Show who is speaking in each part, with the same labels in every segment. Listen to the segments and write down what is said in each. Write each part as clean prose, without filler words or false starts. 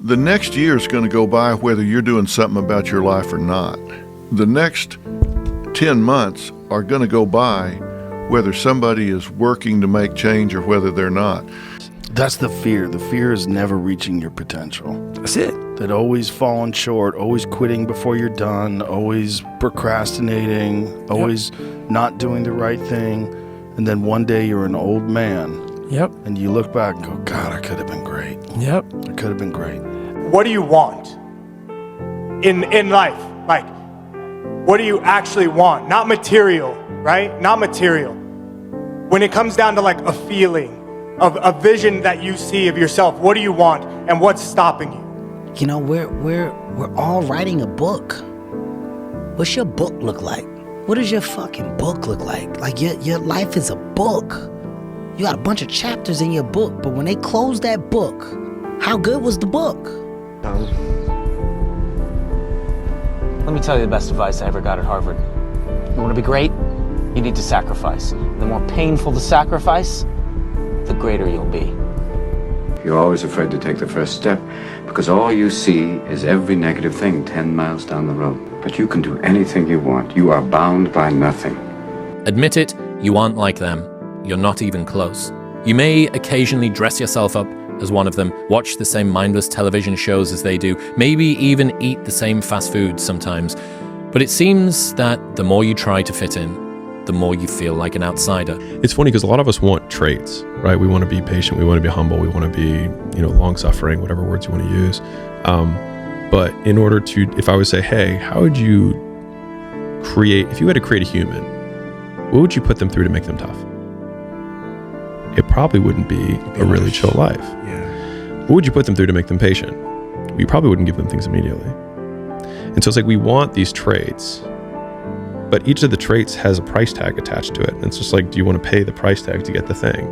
Speaker 1: The next year is going to go by whether you're doing something about your life or not. The next 10 months are going to go by whether somebody is working to make change or whether they're not.
Speaker 2: That's the fear. The fear is never reaching your potential.
Speaker 3: That's it.
Speaker 2: That always falling short, always quitting before you're done, always procrastinating, always not doing the right thing. And then one day you're an old man.
Speaker 3: Yep.
Speaker 2: And you look back and go, God, I could have been great.
Speaker 3: Yep.
Speaker 2: I could have been great.
Speaker 4: What do you want in life? Like, what do you actually want? Not material, right? Not material. When it comes down to like a feeling, of a vision that you see of yourself, what do you want and what's stopping you?
Speaker 5: You know, we're all writing a book. What's your book look like? What does your fucking book look like? Like your life is a book. You got a bunch of chapters in your book, but when they close that book, how good was the book?
Speaker 6: Let me tell you the best advice I ever got at Harvard. You want to be great? You need to sacrifice. The more painful the sacrifice, the greater you'll be.
Speaker 7: You're always afraid to take the first step because all you see is every negative thing 10 miles down the road. But you can do anything you want. You are bound by nothing.
Speaker 8: Admit it, you aren't like them. You're not even close. You may occasionally dress yourself up as one of them, watch the same mindless television shows as they do, maybe even eat the same fast food sometimes. But it seems that the more you try to fit in, the more you feel like an outsider.
Speaker 9: It's funny because a lot of us want traits, right? We want to be patient, we want to be humble, we want to be, long-suffering, whatever words you want to use. But in order to, if I would say, hey, how would you create, if you had to create a human, what would you put them through to make them tough? It probably wouldn't be a really chill life.
Speaker 3: Yeah.
Speaker 9: What would you put them through to make them patient? You probably wouldn't give them things immediately. And so it's like we want these traits, but each of the traits has a price tag attached to it. And it's just like, do you want to pay the price tag to get the thing?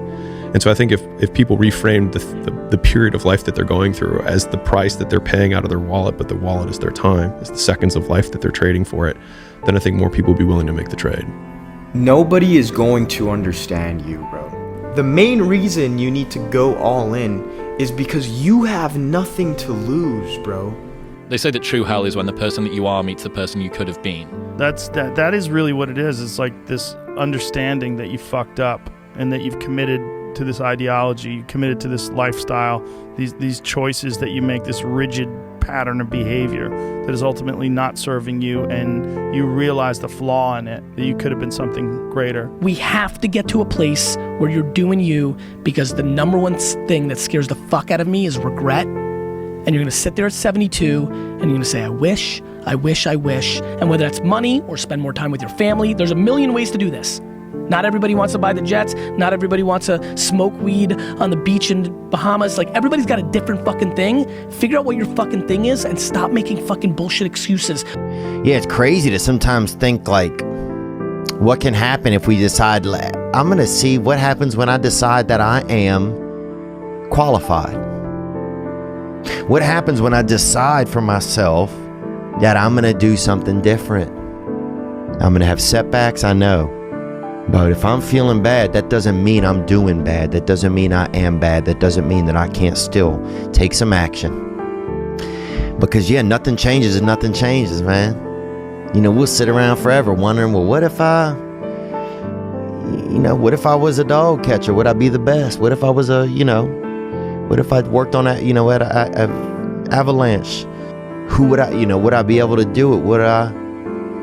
Speaker 9: And so I think if people reframe the period of life that they're going through as the price that they're paying out of their wallet, but the wallet is their time, is the seconds of life that they're trading for it, then I think more people will be willing to make the trade.
Speaker 10: Nobody is going to understand you, bro. The main reason you need to go all in is because you have nothing to lose, bro.
Speaker 8: They say that true hell is when the person that you are meets the person you could have been.
Speaker 2: That is really what it is. It's like this understanding that you fucked up and that you've committed to this ideology, you committed to this lifestyle, these choices that you make, this rigid pattern of behavior that is ultimately not serving you, and you realize the flaw in it, that you could have been something greater.
Speaker 11: We have to get to a place where you're doing you, because the number one thing that scares the fuck out of me is regret. And you're gonna sit there at 72 and you're gonna say, I wish. And whether that's money or spend more time with your family, there's a million ways to do this. Not everybody wants to buy the jets. Not everybody wants to smoke weed on the beach in Bahamas. Like, everybody's got a different fucking thing. Figure out what your fucking thing is and stop making fucking bullshit excuses.
Speaker 5: Yeah, it's crazy to sometimes think like, what can happen if we decide, I'm gonna see what happens when I decide that I am qualified. What happens when I decide for myself that I'm gonna do something different? I'm gonna have setbacks, I know. But if I'm feeling bad, that doesn't mean I'm doing bad. That doesn't mean I am bad. That doesn't mean that I can't still take some action. Because nothing changes if nothing changes, man. We'll sit around forever wondering, well, what if I was a dog catcher? Would I be the best? What if I was what if I worked on that, at a avalanche? Who would would I be able to do it?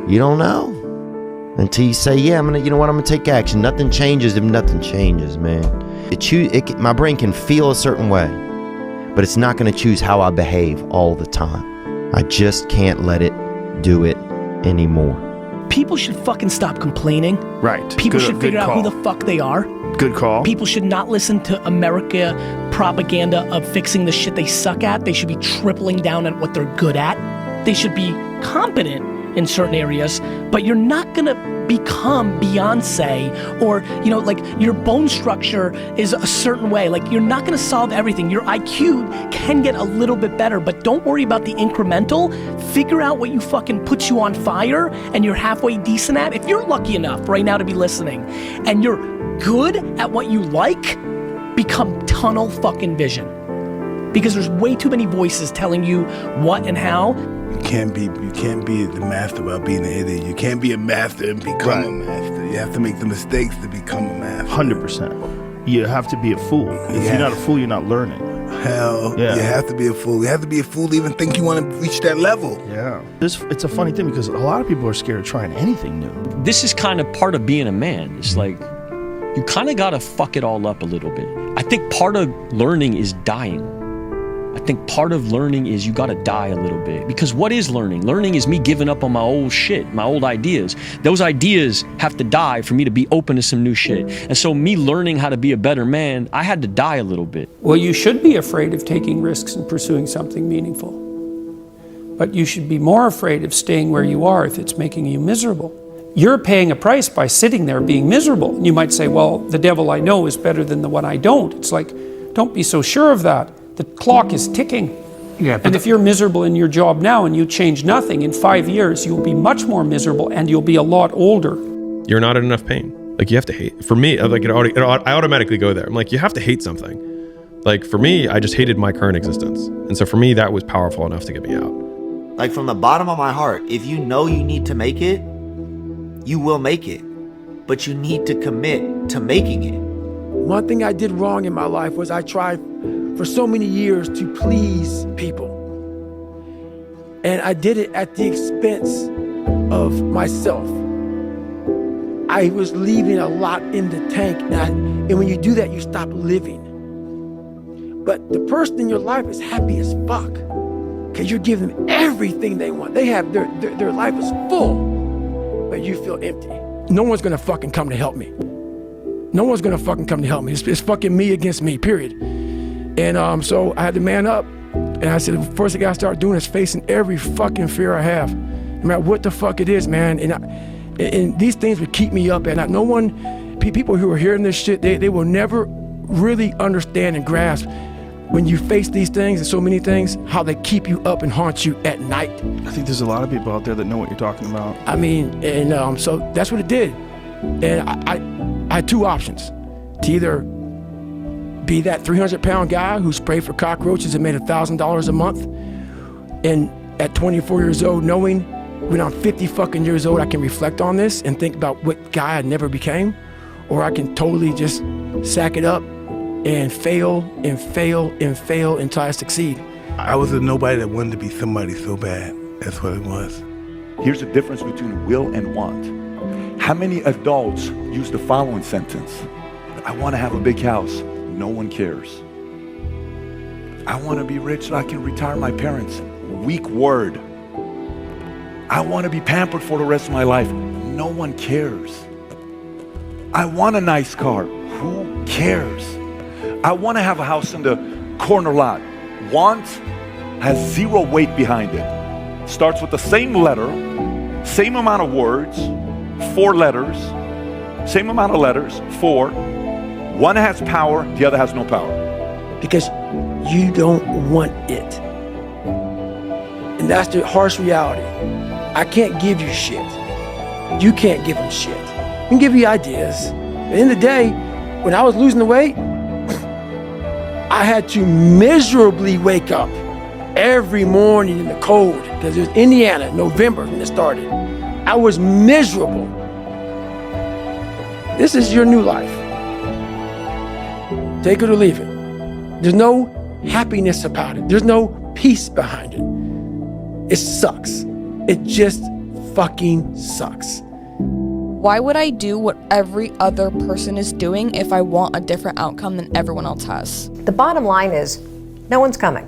Speaker 5: You don't know. Until you say, yeah, I'm gonna take action. Nothing changes if nothing changes, man. My brain can feel a certain way, but it's not gonna choose how I behave all the time. I just can't let it do it anymore.
Speaker 11: People should fucking stop complaining.
Speaker 2: Right.
Speaker 11: People should figure out who the fuck they are.
Speaker 2: Good call.
Speaker 11: People should not listen to America propaganda of fixing the shit they suck at. They should be tripling down at what they're good at. They should be competent in certain areas, but you're not gonna become Beyonce or, like your bone structure is a certain way. Like, you're not gonna solve everything. Your IQ can get a little bit better, but don't worry about the incremental. Figure out what you fucking puts you on fire and you're halfway decent at. If you're lucky enough right now to be listening and you're good at what you like, become tunnel fucking vision. because there's way too many voices telling you what and how.
Speaker 3: You can't be the master without being an idiot. You can't be a master and become a master. You have to make the mistakes to become a master.
Speaker 2: 100%. You have to be a fool. If you're not a fool, you're not learning.
Speaker 3: Hell, you have to be a fool. You have to be a fool to even think you want to reach that level.
Speaker 2: Yeah. It's a funny thing because a lot of people are scared of trying anything new.
Speaker 12: This is kind of part of being a man. It's like, you kind of got to fuck it all up a little bit. I think part of learning is dying. I think part of learning is you got to die a little bit. Because what is learning? Learning is me giving up on my old shit, my old ideas. Those ideas have to die for me to be open to some new shit. And so me learning how to be a better man, I had to die a little bit.
Speaker 13: Well, you should be afraid of taking risks and pursuing something meaningful. But you should be more afraid of staying where you are if it's making you miserable. You're paying a price by sitting there being miserable. And you might say, well, the devil I know is better than the one I don't. It's like, don't be so sure of that. The clock is ticking. Yeah, and if you're miserable in your job now and you change nothing, in 5 years, you'll be much more miserable and you'll be a lot older.
Speaker 9: You're not in enough pain. Like, you have to hate. For me, like, I automatically go there. I'm like, you have to hate something. Like, for me, I just hated my current existence. And so for me, that was powerful enough to get me out.
Speaker 14: Like, from the bottom of my heart, if you know you need to make it, you will make it. But you need to commit to making it.
Speaker 15: One thing I did wrong in my life was I tried for so many years to please people. And I did it at the expense of myself. I was leaving a lot in the tank. And when you do that, you stop living. But the person in your life is happy as fuck because you're giving them everything they want. They have, their life is full, but you feel empty. No one's gonna fucking come to help me. No one's gonna fucking come to help me. It's fucking me against me, period. And so I had to man up. And I said, the first thing I gotta start doing is facing every fucking fear I have. No matter what the fuck it is, man. And these things would keep me up at night. No one, people who are hearing this shit, they will never really understand and grasp when you face these things and so many things, how they keep you up and haunt you at night.
Speaker 2: I think there's a lot of people out there that know what you're talking about.
Speaker 15: I mean, and so that's what it did. And I had two options. To either be that 300-pound guy who sprayed for cockroaches and made $1,000 a month, and at 24 years old, knowing when I'm 50 fucking years old, I can reflect on this and think about what guy I never became, or I can totally just sack it up and fail and fail and fail until I succeed.
Speaker 3: I was a nobody that wanted to be somebody so bad. That's what it was.
Speaker 16: Here's the difference between will and want. How many adults use the following sentence? I want to have a big house. No one cares. I want to be rich so I can retire my parents. Weak word. I want to be pampered for the rest of my life. No one cares. I want a nice car. Who cares? I want to have a house in the corner lot. Want has zero weight behind it. Starts with the same letter, same amount of words, 4 letters, same amount of letters, 4. One has power, the other has no power.
Speaker 15: Because you don't want it. And that's the harsh reality. I can't give you shit. You can't give them shit. I can give you ideas. At the end of the day, when I was losing the weight, I had to miserably wake up every morning in the cold, because it was Indiana, November when it started. I was miserable. This is your new life. Take it or leave it. There's no happiness about it. There's no peace behind it. It sucks. It just fucking sucks.
Speaker 17: Why would I do what every other person is doing if I want a different outcome than everyone else has?
Speaker 18: The bottom line is, no one's coming.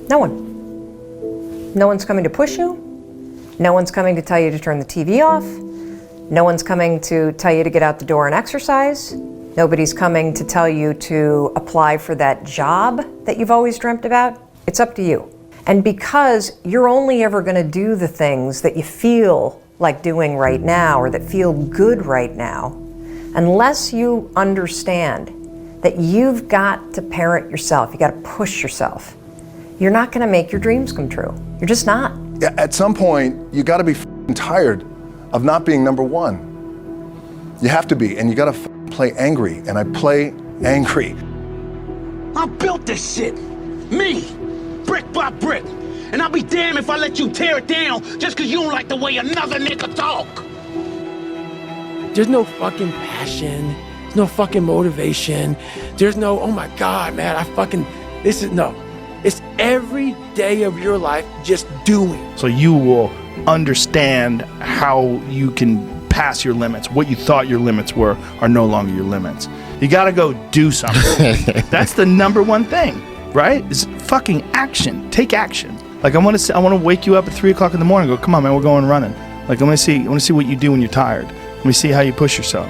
Speaker 18: No one. No one's coming to push you. No one's coming to tell you to turn the TV off. No one's coming to tell you to get out the door and exercise. Nobody's coming to tell you to apply for that job that you've always dreamt about. It's up to you. And because you're only ever going to do the things that you feel like doing right now or that feel good right now, unless you understand that you've got to parent yourself, you got to push yourself, you're not going to make your dreams come true. You're just not.
Speaker 19: Yeah, at some point, you got to be tired of not being number one. You have to be, and you got to play angry, and I play angry.
Speaker 20: I built this shit. Me. Brick by brick. And I'll be damned if I let you tear it down just because you don't like the way another nigga talk.
Speaker 15: There's no fucking passion. There's no fucking motivation. There's no, oh my God, man, no. It's every day of your life just doing.
Speaker 2: So you will understand how you can pass your limits. What you thought your limits were are no longer your limits. You got to go do something. That's the number one thing, right? It's fucking action. Take action. Like I want to wake you up at 3 o'clock in the morning and go, come on, man, we're going running. Like I want to see what you do when you're tired. Let me see how you push yourself.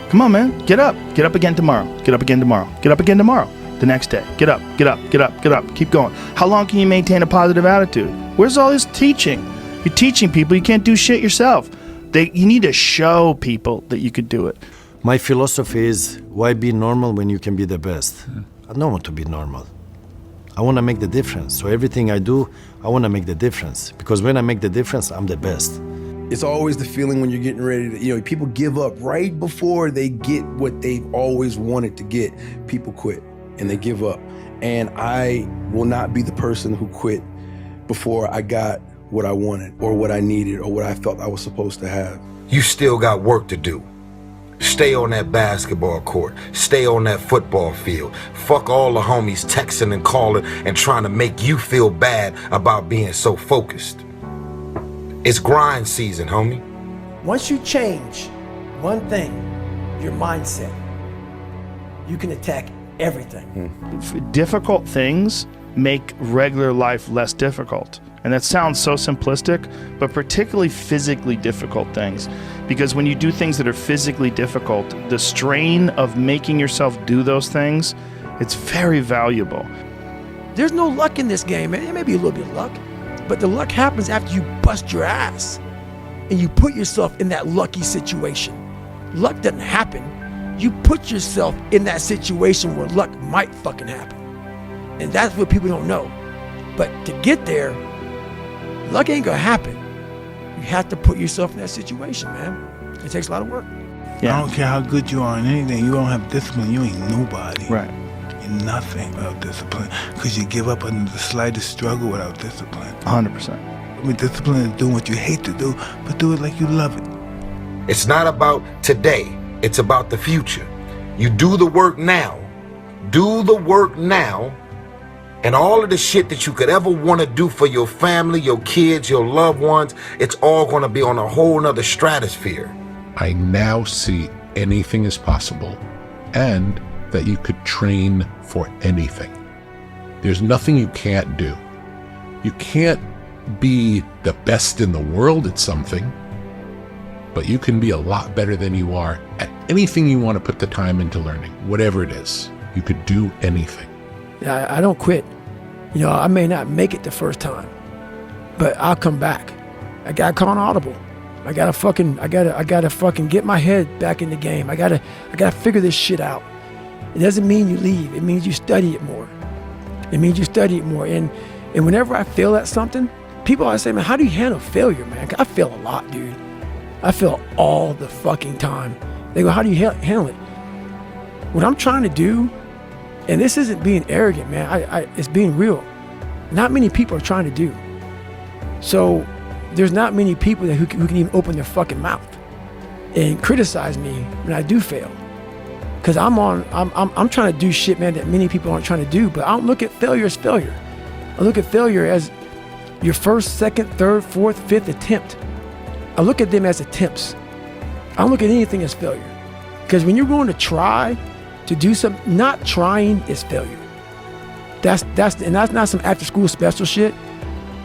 Speaker 2: Come on, man, get up again tomorrow. Get up again tomorrow. Get up again tomorrow. The next day, get up. Keep going. How long can you maintain a positive attitude? Where's all this teaching? You're teaching people. You can't do shit yourself. You need to show people that you could do it.
Speaker 21: My philosophy is, why be normal when you can be the best? I don't want to be normal. I want to make the difference. So everything I do, I want to make the difference. Because when I make the difference, I'm the best.
Speaker 22: It's always the feeling when you're getting ready to, people give up right before they get what they've always wanted to get. People quit and they give up. And I will not be the person who quit before I got what I wanted or what I needed or what I felt I was supposed to have.
Speaker 23: You still got work to do. Stay on that basketball court. Stay on that football field. Fuck all the homies texting and calling and trying to make you feel bad about being so focused. It's grind season, homie.
Speaker 15: Once you change one thing, your mindset, you can attack everything.
Speaker 2: Difficult things make regular life less difficult. And that sounds so simplistic, but particularly physically difficult things. Because when you do things that are physically difficult, the strain of making yourself do those things, it's very valuable.
Speaker 15: There's no luck in this game, man. It may be a little bit of luck, but the luck happens after you bust your ass and you put yourself in that lucky situation. Luck doesn't happen. You put yourself in that situation where luck might fucking happen. And that's what people don't know. But to get there, luck ain't gonna happen. You have to put yourself in that situation, man. It takes a lot of work.
Speaker 3: I don't care how good you are in anything. You don't have discipline, you ain't nobody.
Speaker 2: Right.
Speaker 3: You're nothing without discipline. Because you give up under the slightest struggle without discipline.
Speaker 2: 100%.
Speaker 3: I mean, discipline is doing what you hate to do, but do it like you love it.
Speaker 23: It's not about today. It's about the future. You do the work now. Do the work now. And all of the shit that you could ever want to do for your family, your kids, your loved ones, it's all going to be on a whole nother stratosphere.
Speaker 24: I now see anything is possible and that you could train for anything. There's nothing you can't do. You can't be the best in the world at something, but you can be a lot better than you are at anything you want to put the time into learning, whatever it is. You could do anything.
Speaker 15: I don't quit. I may not make it the first time, but I'll come back. I gotta call an audible. I gotta fucking get my head back in the game. I gotta figure this shit out. It doesn't mean you leave. It means you study it more. And whenever I fail at something, people always say, man, how do you handle failure, man? I fail a lot, dude. I fail all the fucking time. They go, how do you handle it? What I'm trying to do, and this isn't being arrogant, man. It's being real. Not many people are trying to do. So there's not many people who can even open their fucking mouth and criticize me when I do fail. Because I'm trying to do shit, man, that many people aren't trying to do. But I don't look at failure as failure. I look at failure as your first, second, third, fourth, fifth attempt. I look at them as attempts. I don't look at anything as failure. Because when you're going to try to do something, not trying is failure. That's not some after school special shit.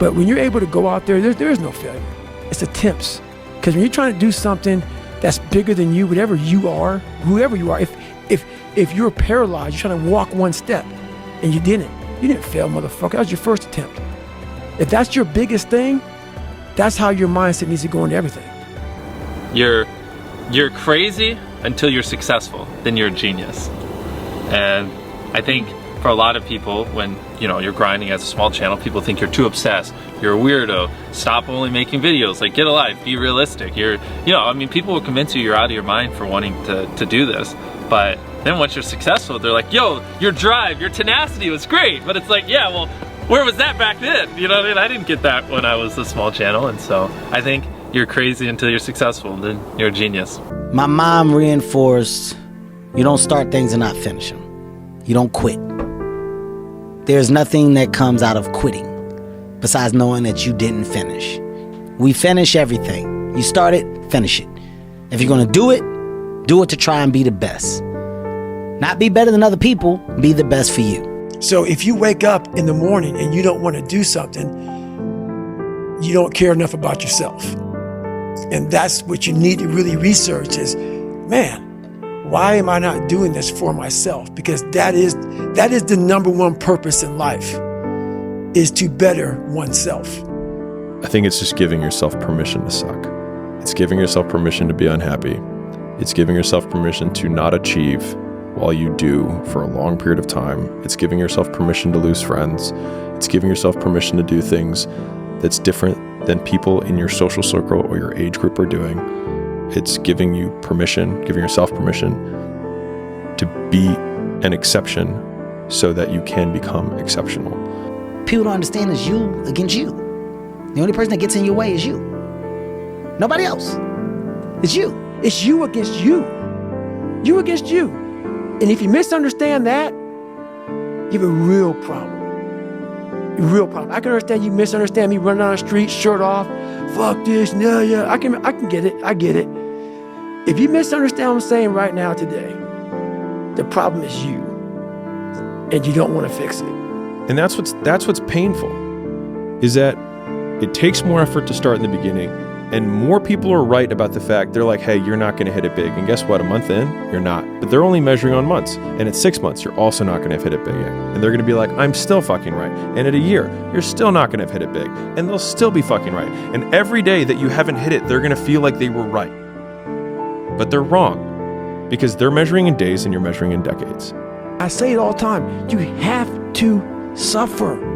Speaker 15: But when you're able to go out there, there is no failure. It's attempts. Because when you're trying to do something that's bigger than you, whatever you are, whoever you are, if you're paralyzed, you're trying to walk one step and you didn't fail, motherfucker. That was your first attempt. If that's your biggest thing, that's how your mindset needs to go into everything.
Speaker 25: You're crazy until you're successful, then you're a genius. And I think for a lot of people, when you're grinding as a small channel, people think you're too obsessed, you're a weirdo, stop only making videos, like get a life, be realistic. People will convince you're out of your mind for wanting to do this. But then once you're successful, they're like, yo, your drive, your tenacity was great. But it's like, yeah, well, where was that back then? You know what I mean? I didn't get that when I was a small channel. And so I think you're crazy until you're successful, then you're a genius.
Speaker 1: My mom reinforced, you don't start things and not finish them. You don't quit. There's nothing that comes out of quitting besides knowing that you didn't finish. We finish everything. You start it, finish it. If you're gonna do it to try and be the best. Not be better than other people, be the best for you.
Speaker 15: So if you wake up in the morning and you don't want to do something, you don't care enough about yourself. And that's what you need to really research is, man, why am I not doing this for myself? Because that is the number one purpose in life, is to better oneself.
Speaker 9: I think it's just giving yourself permission to suck. It's giving yourself permission to be unhappy. It's giving yourself permission to not achieve while you do for a long period of time. It's giving yourself permission to lose friends. It's giving yourself permission to do things that's different than people in your social circle or your age group are doing. It's giving you permission, giving yourself permission to be an exception so that you can become exceptional.
Speaker 1: People don't understand it's you against you. The only person that gets in your way is you. Nobody else. It's you.
Speaker 15: It's you against you. You against you. And if you misunderstand that, you have a real problem. A real problem. I can understand you misunderstand me running down the street, shirt off, fuck this, no, yeah. I can get it. I get it. If you misunderstand what I'm saying right now today, the problem is you. And you don't want to fix it.
Speaker 9: And that's what's painful, is that it takes more effort to start in the beginning, and more people are right about the fact, they're like, hey, you're not going to hit it big. And guess what? A month in, you're not. But they're only measuring on months. And at 6 months, you're also not going to have hit it big yet. And they're going to be like, I'm still fucking right. And at a year, you're still not going to have hit it big. And they'll still be fucking right. And every day that you haven't hit it, they're going to feel like they were right. But they're wrong, because they're measuring in days and you're measuring in decades.
Speaker 15: I say it all the time. You have to suffer.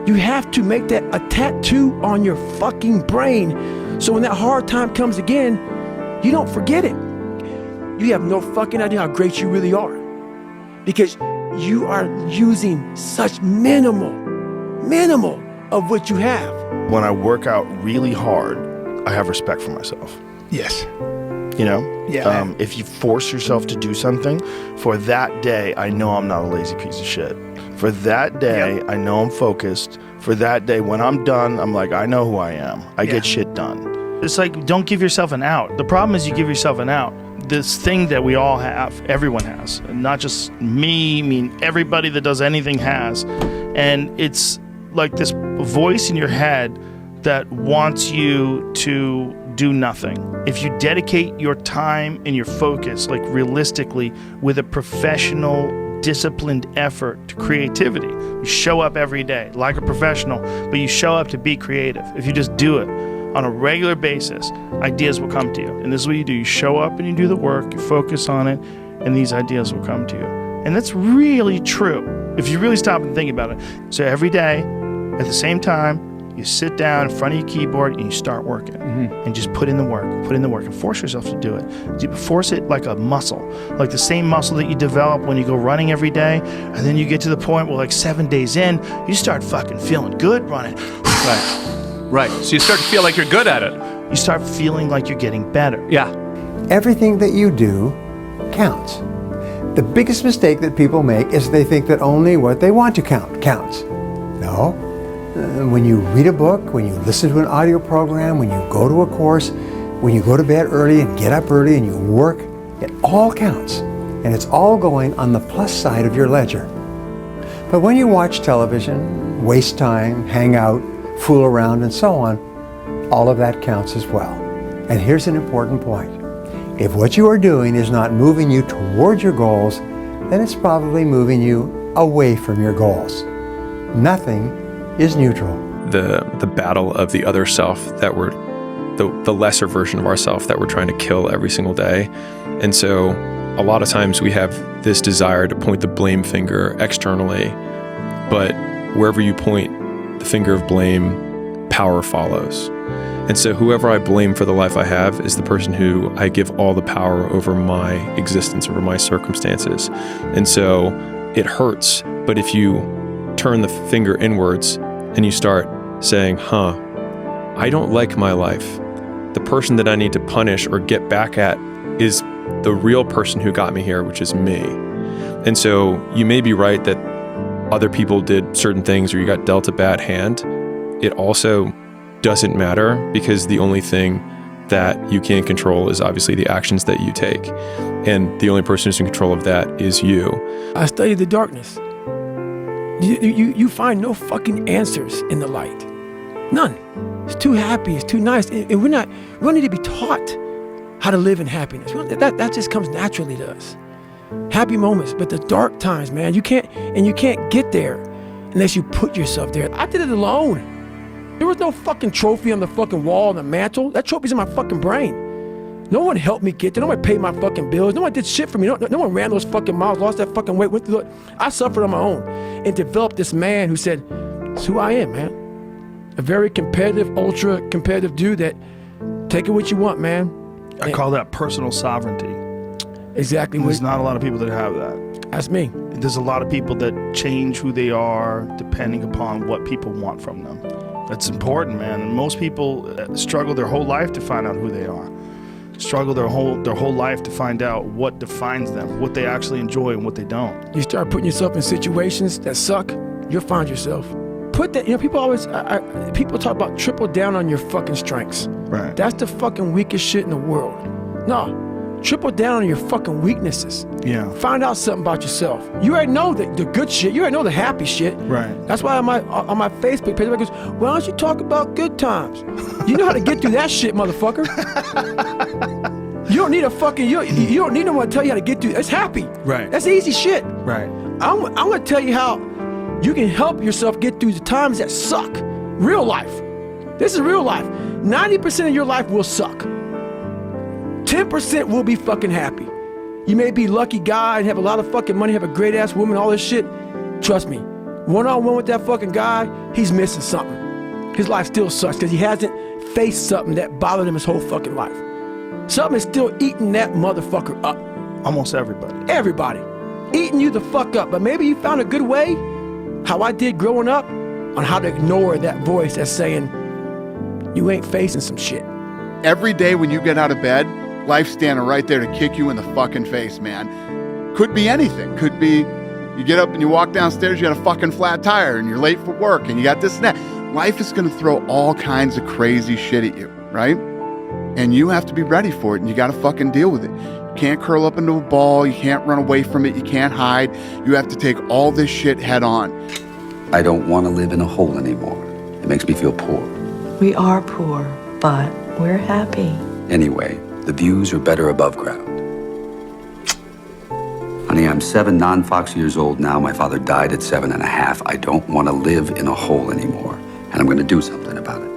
Speaker 15: You have to make that a tattoo on your fucking brain, so when that hard time comes again, you don't forget it. You have no fucking idea how great you really are, because you are using such minimal of what you have.
Speaker 19: When I work out really hard, I have respect for myself.
Speaker 3: Yes.
Speaker 19: You know?
Speaker 3: Yeah.
Speaker 19: If you force yourself to do something, for that day, I know I'm not a lazy piece of shit. For that day, I know I'm focused. For that day, when I'm done, I'm like, I know who I am. I get shit done.
Speaker 2: It's like, don't give yourself an out. The problem is you give yourself an out. This thing that we all have, everyone has, not just me, I mean, everybody that does anything has. And it's like this voice in your head that wants you to do nothing. If you dedicate your time and your focus, like realistically, with a professional, disciplined effort to creativity, you show up every day like a professional, but you show up to be creative. If you just do it on a regular basis, ideas will come to you. And this is what you do. You show up and you do the work, you focus on it, and these ideas will come to you. And that's really true if you really stop and think about it. So every day, at the same time, you sit down in front of your keyboard and you start working. And just put in the work, and force yourself to do it. Force it like a muscle, like the same muscle that you develop when you go running every day. And then you get to the point where, like 7 days in, you start fucking feeling good running.
Speaker 25: Right. So you start to feel like you're good at it.
Speaker 2: You start feeling like you're getting better.
Speaker 25: Yeah.
Speaker 4: Everything that you do counts. The biggest mistake that people make is they think that only what they want to count counts. No. When you read a book, when you listen to an audio program, when you go to a course, when you go to bed early and get up early and you work, it all counts. And it's all going on the plus side of your ledger. But when you watch television, waste time, hang out, fool around, and so on, all of that counts as well. And here's an important point. If what you are doing is not moving you towards your goals, then it's probably moving you away from your goals. Nothing is neutral.
Speaker 9: The battle of the other self that we're, the lesser version of ourself that we're trying to kill every single day. And so a lot of times we have this desire to point the blame finger externally, but wherever you point the finger of blame, power follows. And so whoever I blame for the life I have is the person who I give all the power over my existence, over my circumstances. And so it hurts, but if you turn the finger inwards and you start saying, I don't like my life. The person that I need to punish or get back at is the real person who got me here, which is me. And so you may be right that other people did certain things or you got dealt a bad hand. It also doesn't matter, because the only thing that you can control is obviously the actions that you take. And the only person who's in control of that is you.
Speaker 15: I study the darkness. You find no fucking answers in the light. None. It's too happy, it's too nice. And we don't need to be taught how to live in happiness. That just comes naturally to us. Happy moments, but the dark times, man, you can't get there unless you put yourself there. I did it alone. There was no fucking trophy on the fucking wall on the mantle. That trophy's in my fucking brain. No one helped me get there. No one paid my fucking bills. No one did shit for me. No one ran those fucking miles, lost that fucking weight. I suffered on my own and developed this man who said, it's who I am, man. A very competitive, ultra competitive dude that take it what you want, man.
Speaker 2: I call that personal sovereignty.
Speaker 15: Exactly.
Speaker 2: There's not a lot of people that have that.
Speaker 15: That's me.
Speaker 2: There's a lot of people that change who they are depending upon what people want from them. That's important, man. And most people struggle their whole life to find out who they are. Struggle their whole life to find out what defines them, what they actually enjoy and what they don't.
Speaker 15: You start putting yourself in situations that suck, you'll find yourself. Put that, people talk about triple down on your fucking strengths.
Speaker 2: Right.
Speaker 15: That's the fucking weakest shit in the world. No, triple down on your fucking weaknesses.
Speaker 2: Yeah.
Speaker 15: Find out something about yourself. You already know the good shit. You already know the happy shit.
Speaker 2: Right.
Speaker 15: That's why on my Facebook page, everybody goes, why don't you talk about good times? You know how to get through that shit, motherfucker. You don't need you don't need no one to tell you how to get through. It's happy.
Speaker 2: Right.
Speaker 15: That's easy shit.
Speaker 2: Right.
Speaker 15: I'm gonna tell you how you can help yourself get through the times that suck. Real life. This is real life. 90% of your life will suck. 10% will be fucking happy. You may be a lucky guy and have a lot of fucking money, have a great ass woman, all this shit. Trust me, one-on-one with that fucking guy, he's missing something. His life still sucks because he hasn't faced something that bothered him his whole fucking life. Something is still eating that motherfucker up.
Speaker 2: Almost everybody.
Speaker 15: Everybody. Eating you the fuck up. But maybe you found a good way, how I did growing up, on how to ignore that voice that's saying, you ain't facing some shit.
Speaker 5: Every day when you get out of bed, life's standing right there to kick you in the fucking face, man. Could be anything. Could be you get up and you walk downstairs, you got a fucking flat tire and you're late for work and you got this and that. Life is going to throw all kinds of crazy shit at you, right? And you have to be ready for it and you got to fucking deal with it. You can't curl up into a ball. You can't run away from it. You can't hide. You have to take all this shit head on.
Speaker 6: I don't want to live in a hole anymore. It makes me feel poor.
Speaker 7: We are poor, but we're happy.
Speaker 6: Anyway, the views are better above ground. Honey, I'm 7 non-Fox years old now. My father died at 7.5. I don't want to live in a hole anymore, and I'm going to do something about it.